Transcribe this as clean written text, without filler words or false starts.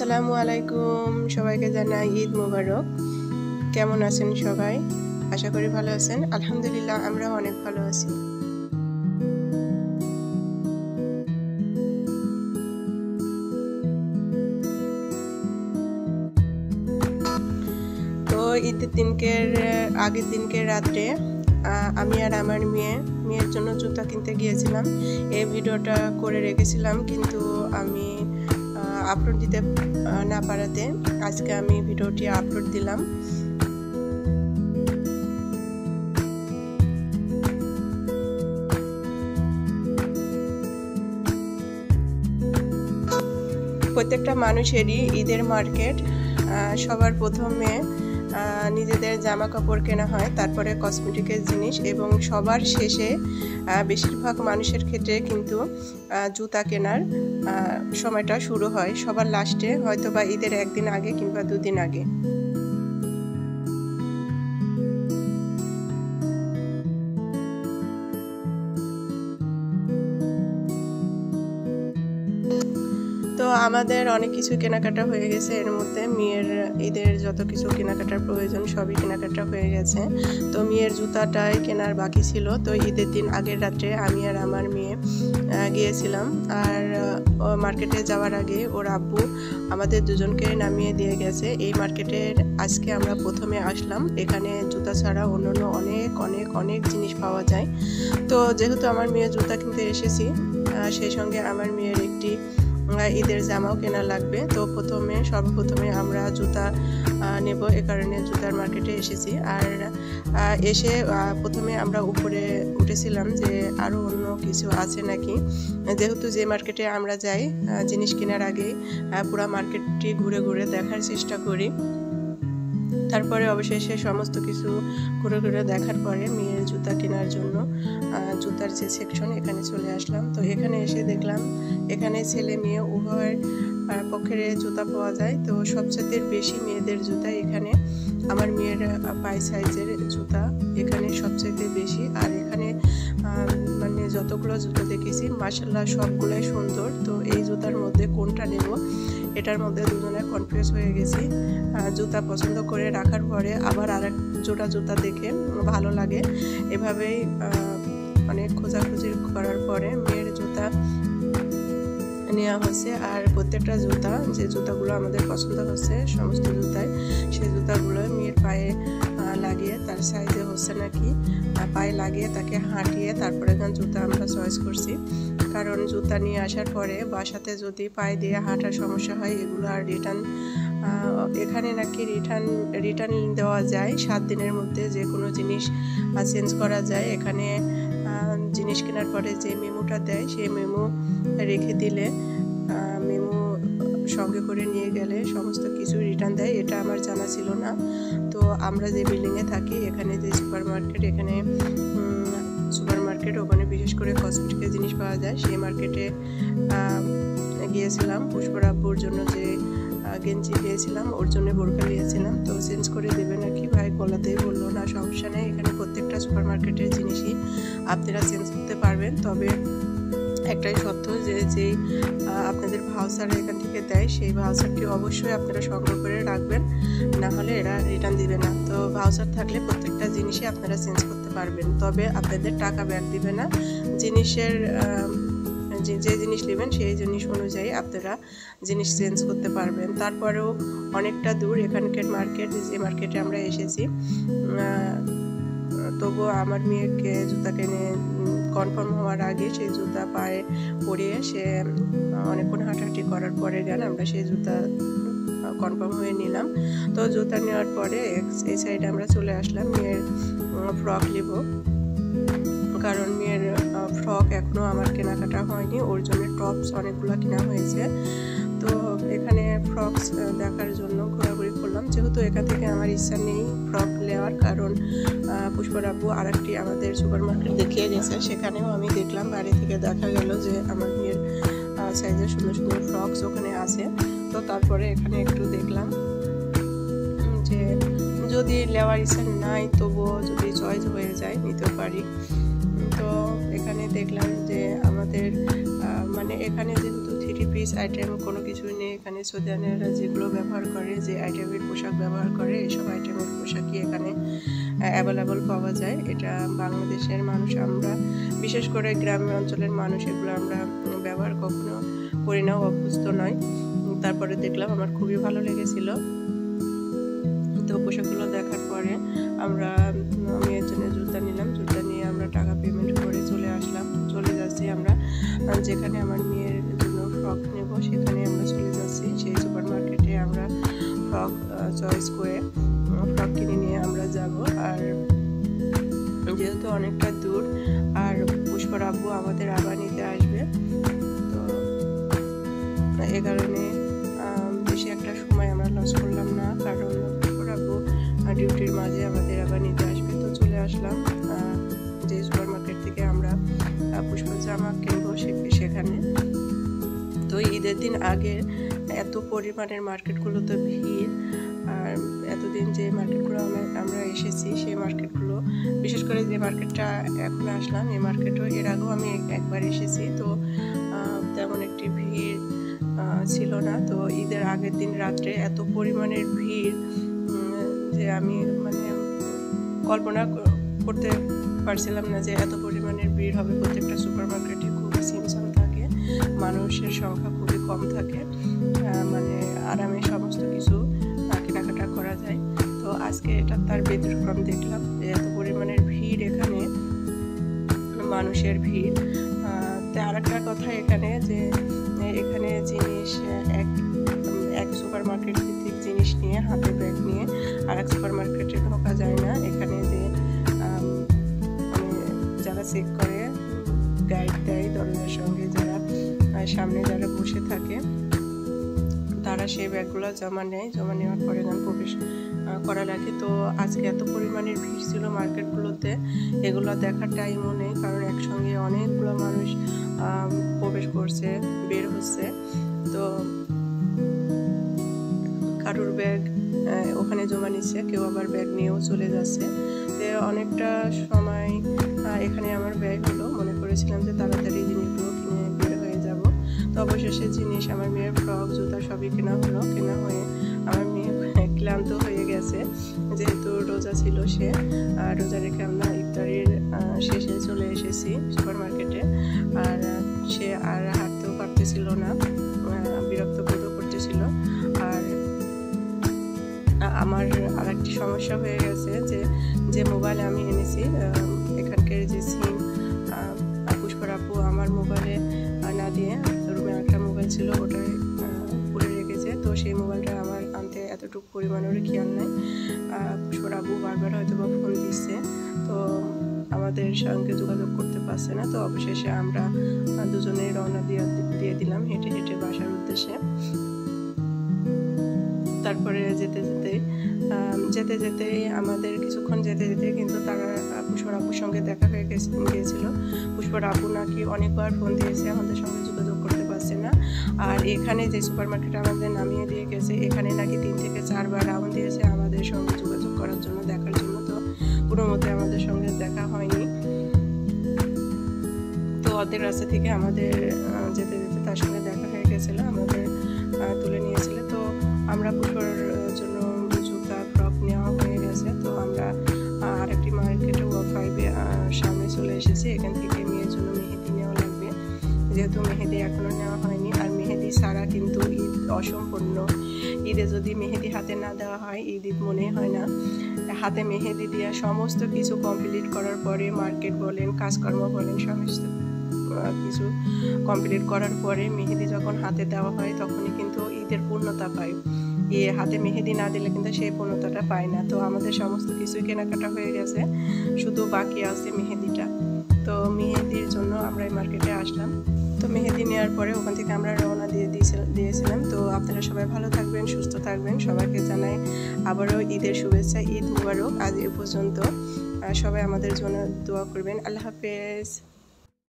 আসসালামু আলাইকুম, সবাইকে জানাই ঈদ মোবারক। কেমন আছেন সবাই? আশা করি ভালো আছেন। আলহামদুলিল্লাহ, আমরা অনেক ভালো আছি। তো ঈদের আগের দিনকে রাত্রে আমি আর আমার মেয়ের জন্য জুতা কিনতে গিয়েছিলাম। এই ভিডিওটা করে রেখেছিলাম, কিন্তু আমি আপলোড দিতে না পারাতে আজকে আমি ভিডিওটি আপলোড দিলাম। প্রত্যেকটা মানুষেরই ঈদের মার্কেট। সবার প্রথমে নিজেদের জামা কাপড় কেনা হয়, তারপরে কসমেটিকের জিনিস, এবং সবার শেষে বেশিরভাগ মানুষের ক্ষেত্রে কিন্তু জুতা কেনার সময়টা শুরু হয় সবার লাস্টে, হয়তো বা ঈদের একদিন আগে কিংবা দুদিন আগে। তো আমাদের অনেক কিছু কেনাকাটা হয়ে গেছে। এর মধ্যে মেয়ের ঈদের যত কিছু কেনাকাটার প্রয়োজন সবই কেনাকাটা হয়ে গেছে। তো মেয়ের জুতাটাই কেনার বাকি ছিল। তো ঈদের দিন আগের রাত্রে আমি আর আমার মেয়ে গিয়েছিলাম, আর মার্কেটে যাওয়ার আগে ওর আব্বু আমাদের দুজনকে নামিয়ে দিয়ে গেছে। এই মার্কেটের আজকে আমরা প্রথমে আসলাম। এখানে জুতা ছাড়া অন্যান্য অনেক অনেক অনেক জিনিস পাওয়া যায়। তো যেহেতু আমার মেয়ে জুতা কিনতে এসেছি, সেই সঙ্গে আমার মেয়ের একটি ঈদের জামাও কেনা লাগবে। তো সর্বপ্রথমে আমরা জুতা নেব, এ কারণে জুতার মার্কেটে এসেছি। আর এসে প্রথমে আমরা উপরে উঠেছিলাম যে আরও অন্য কিছু আছে নাকি, যেহেতু যে মার্কেটে আমরা যাই জিনিস কেনার আগে পুরো মার্কেটটি ঘুরে ঘুরে দেখার চেষ্টা করি। তারপরে অবশেষে সমস্ত কিছু ঘুরে ঘুরে দেখার পরে মেয়ের জুতা কেনার জন্য জুতার যে সেকশন এখানে চলে আসলাম। তো এখানে এসে দেখলাম এখানে ছেলে মেয়ে উভয়ের পক্ষের জুতা পাওয়া যায়। তো সবচেয়ে বেশি মেয়েদের জুতা এখানে, আমার মেয়ের পাই সাইজের জুতা এখানে সবচেয়ে বেশি। আর এখানে মানে যতগুলো জুতা দেখেছি মাশাআল্লাহ সবগুলোই সুন্দর। তো এই জুতার মধ্যে কোনটা নেব এটার মধ্যে দুজনে কনফিউজ হয়ে গেছি। জুতা পছন্দ করে রাখার পরে আবার আরেক জোড়া জুতা দেখে ভালো লাগে, এভাবেই অনেক খোঁজাখুঁজি করার পরে মেয়ের জুতা নেওয়া হচ্ছে। আর প্রত্যেকটা জুতা, যে জুতাগুলো আমাদের পছন্দ হচ্ছে সমস্ত জুতায়, সেই জুতাগুলো মেয়ের পায়ে লাগিয়ে তার সাইজে হচ্ছে নাকি পায়ে লাগিয়ে তাকে হাঁটিয়ে তারপরে জুতা আমরা চয়েস করছি। কারণ জুতা নিয়ে আসার পরে বাসাতে যদি পায়ে দিয়ে হাঁটার সমস্যা হয় এগুলো আর এখানে নাকি রিটার্ন দেওয়া যায় 7 দিনের মধ্যে, যে কোনো জিনিস চেঞ্জ করা যায়। এখানে জিনিস কেনার পরে যে মেমোটা দেয় সেই মেমো রেখে দিলে, মেমো সঙ্গে করে নিয়ে গেলে সমস্ত কিছু রিটার্ন দেয়। এটা আমার জানা ছিল না। তো আমরা যে বিল্ডিংয়ে থাকি এখানে যে সুপার মার্কেট ওখানে বিশেষ করে কসমেটিকের জিনিস পাওয়া যায়। সেই মার্কেটে গিয়েছিলাম। পুষ্পর আব্বুর জন্য যে গেঞ্জি পেয়েছিলাম, ওর জন্য বোরকা নিয়েছিলাম। তো চেঞ্জ করে দেবে নাকি ভাই গলাতেই বললো না, সমস্যা নেই, এখানে প্রত্যেকটা সুপার মার্কেটের জিনিসই আপনারা চেঞ্জ করতে পারবেন। তবে একটাই সত্য যে আপনাদের ভাউচার এখান থেকে দেয় সেই ভাউচারটি অবশ্যই আপনারা সংগ্রহ করে রাখবেন, না হলে এরা রিটার্ন দিবে না। তো ভাউচার থাকলে প্রত্যেকটা জিনিসই আপনারা চেঞ্জ করতে পারবেন, তবে আপনাদের টাকা ব্যাক দিবে না। জিনিসের যে জিনিস নেবেন সেই জিনিস অনুযায়ী আপনারা জিনিস চেঞ্জ করতে পারবেন। তারপরেও অনেকটা দূর এখানকার মার্কেট, যে মার্কেটে আমরা এসেছি। তবুও আমার মেয়েকে জুতা কিনে কনফার্ম হওয়ার আগে সেই জুতা পায়ে পরিয়ে সে অনেকক্ষণ হাঁটাহাঁটি করার পরে আমরা সেই জুতা কনফার্ম হয়ে নিলাম। তো জুতা নেওয়ার পরে এই সাইডে আমরা চলে আসলাম মেয়ের ফ্রক নেব, কারণ মেয়ের ফ্রক এখনও আমার কেনাকাটা হয়নি, ওর জন্য টপস অনেকগুলো কেনা হয়েছে। তো এখানে ফ্রকস দেখার জন্য ঘোরাঘুরি করলাম, যেহেতু এখান থেকে আমার ইচ্ছা নেই ফ্রক নেওয়ার, কারণ পুষ্পর আব্বু আরেকটি আমাদের সুপার মার্কেট দেখিয়ে গেছে, সেখানেও আমি দেখলাম, বাড়ি থেকে দেখা গেল যে আমার মেয়ের সাইজের সুন্দর সুন্দর ফ্রকস ওখানে আছে। তো তারপরে এখানে একটু দেখলাম যে যদি নেওয়ার ইচ্ছা নাই তবুও যদি চয়েস হয়ে যায় নিতে পারি। তো এখানে দেখলাম যে আমাদের মানে এখানে যেহেতু 3 পিস পিস আইটেম কোনো কিছু নেই এখানে। সৌদিয়ানেরা যেগুলো ব্যবহার করে, যে আইটেমের পোশাক ব্যবহার করে, এসব আইটেমের পোশাকই এখানে অ্যাভেলেবল পাওয়া যায়। এটা বাংলাদেশের মানুষ, আমরা বিশেষ করে গ্রামের অঞ্চলের মানুষ এগুলো আমরা ব্যবহার কখনো করি না, অভ্যস্ত নয়। তারপরে দেখলাম, আমার খুবই ভালো লেগেছিল। তো পোশাকগুলো দেখার পরে আমরা মেয়ের জন্য জুতা নিলাম। জুতা নিয়ে আমরা টাকা পেমেন্ট করে চলে যাচ্ছি আমরা যেখানে আমার মেয়ের জন্য ফ্রক নেব, সেখানে আমরা চলে যাচ্ছি। সেই সুপার মার্কেটে আমরা ফ্রক চয়েস করে ফ্রক কিনে নিয়ে আমরা যাব। আর যেহেতু অনেকটা দূর, আর পুষ্পর আব্বু আমাদের আবার নিতে আসবে, তো এ কারণে বেশি একটা সময় আমরা লস করলাম না, কারণ পুষ্পর আব্বু ডিউটির মাঝে আমাদের আবার নিতে আসবে। তো চলে আসলাম যে সুপার মার্কেট থেকে আমরা পুষ্পর জামা কিনবো সেখানে। তো ঈদের দিন আগে এত পরিমাণের মার্কেটগুলোতে ভিড়, আর এতদিন যে মার্কেটগুলো আমরা এসেছি সেই মার্কেটগুলো, বিশেষ করে যে মার্কেটটা এখন আসলাম এই মার্কেটও এর আগেও আমি একবার এসেছি, তো তেমন একটি ভিড় ছিল না। তো ঈদের আগের দিন রাত্রে এত পরিমাণের ভিড় যে আমি মানে কল্পনা করতে পারছিলাম না যে এত পরিমাণের ভিড় হবে। প্রত্যেকটা সুপার মার্কেটে খুবই সিমসাম থাকে, মানুষের সংখ্যা খুবই কম থাকে, মানে আরামে সমস্ত কিছু কেনাকাটা করা যায়। তো আজকে এটা তার ব্যতিক্রম দেখলাম যে এত পরিমাণের ভিড়, এখানে মানুষের ভিড়। তো আরেকটা কথা এখানে, যে এখানে জিনিস এক সুপার মার্কেট ভিত্তিক জিনিস নিয়ে, হাতে ব্যাগ নিয়ে আর এক সুপার মার্কেটে ঢোকা যায় না। এখানে যে যারা চেক করে, গাইড দেয় দরজার সঙ্গে, যারা সামনে যারা বসে থাকে তারা সেই ব্যাগগুলো জমা নেয়। জমা নেওয়ার পরে প্রবেশ করা লাগে। তো আজকে এত পরিমাণের ভিড় ছিল মার্কেটগুলোতে, এগুলো দেখার টাইমও নেই, কারণ একসঙ্গে অনেকগুলো মানুষ প্রবেশ করছে, বের হচ্ছে। তো কারুর ব্যাগ ওখানে জমা নিচ্ছে, কেউ আবার ব্যাগ নিয়েও চলে যাচ্ছে। তো অনেকটা সময় এখানে আমার ব্যয় হলো। মনে করেছিলাম যে তাড়াতাড়ি জিনিসগুলো কিনে বের হয়ে যাব। তো অবশেষে জিনিস, আমার মেয়ের ফ্রক জুতা সবই কেনা হলো। কেনা হয়ে আমার মেয়ে ক্লান্ত হয়ে গেছে, যেহেতু রোজা ছিল সে। রোজা রেখে আমরা ইফতারির শেষে চলে এসেছি সুপার মার্কেটে। আর সে আর হাঁটতেও পারতেছিল না, বিরক্ত বোধ করতেছিল। আর আমার আর একটি সমস্যা হয়ে গেছে, যে মোবাইল আমি এনেছি, এখানকার যে সিম পুষ্পর আপু আমার মোবাইলে না দিয়ে রুমে একটা মোবাইল ছিল, ওটাই পরে রেখেছে। তো সেই মোবাইলটা আমার আনতে এতটুকু পরিমাণের খেয়াল নেই। পুষ্পর আপু বারবার হয়তো বা ফোন দিচ্ছে, তো আমাদের সঙ্গে যোগাযোগ করতে পারছে না। তো অবশেষে আমরা দুজনেই রওনা দিয়ে দিলাম হেঁটে হেঁটে বাসার উদ্দেশ্যে। তারপরে যেতে যেতে আমাদের কিছুক্ষণ যেতে কিন্তু তারা পুষ্পর আপুর সঙ্গে দেখা হয়ে গিয়েছিল। পুষ্পর আপু নাকি অনেকবার ফোন দিয়েছে, আমাদের সঙ্গে যোগাযোগ করতে পারছে না। আর এখানে যে সুপার মার্কেট আমাদের নামিয়ে দিয়ে গেছে, এখানে নাকি 3 থেকে 4 বার রাউন্ড দিয়েছে আমাদের সঙ্গে যোগাযোগ করার জন্য, দেখার জন্য। তো কোনো মতে আমাদের সঙ্গে দেখা হয়নি। তো অর্ধেক রাস্তা থেকে আমাদের যেতে তার সঙ্গে দেখা হয়ে গেছিলো, আমাদের তুলে নিয়েছিল। তো আমরা পুষ্পর জন্য জুতা ফ্রক নেওয়া হয়ে গেছে। তো আমরা আরেকটি মার্কেটে ওয়াফাইবে সামনে চলে এসেছি। এখান থেকে মেয়ের জন্য মেহেদি নেওয়া লাগবে, যেহেতু মেহেদি এখনো নেওয়া হয়নি। আর মেহেদি ছাড়া কিন্তু ঈদ অসম্পূর্ণ। ঈদে যদি মেহেদি হাতে না দেওয়া হয়, ঈদ মনে হয় না। হাতে মেহেদি দিয়ে সমস্ত কিছু কমপ্লিট করার পরে, মার্কেট বলেন, কাজকর্ম বলেন, সমস্ত কিছু কমপ্লিট করার পরে মেহেদি যখন হাতে দেওয়া হয়, তখনই কিন্তু ঈদের পূর্ণতা পায়। হাতে মেহেদি না দিলে কিন্তু সেই পূর্ণতাটা পায় না। তো আমাদের সমস্ত কিছুই কেনাকাটা হয়ে গেছে, শুধু বাকি আছে মেহেদিটা। তো মেহেদির জন্য আমরা এই মার্কেটে আসলাম। তো মেহেদি নেওয়ার পরে ওখান থেকে আমরা রওনা দিয়েছিলাম। তো আপনারা সবাই ভালো থাকবেন, সুস্থ থাকবেন। সবাইকে জানাই আবারও ঈদের শুভেচ্ছা, ঈদ মুবারক। আজ এ পর্যন্ত, সবাই আমাদের জন্য দোয়া করবেন। আল্লাহ হাফেজ।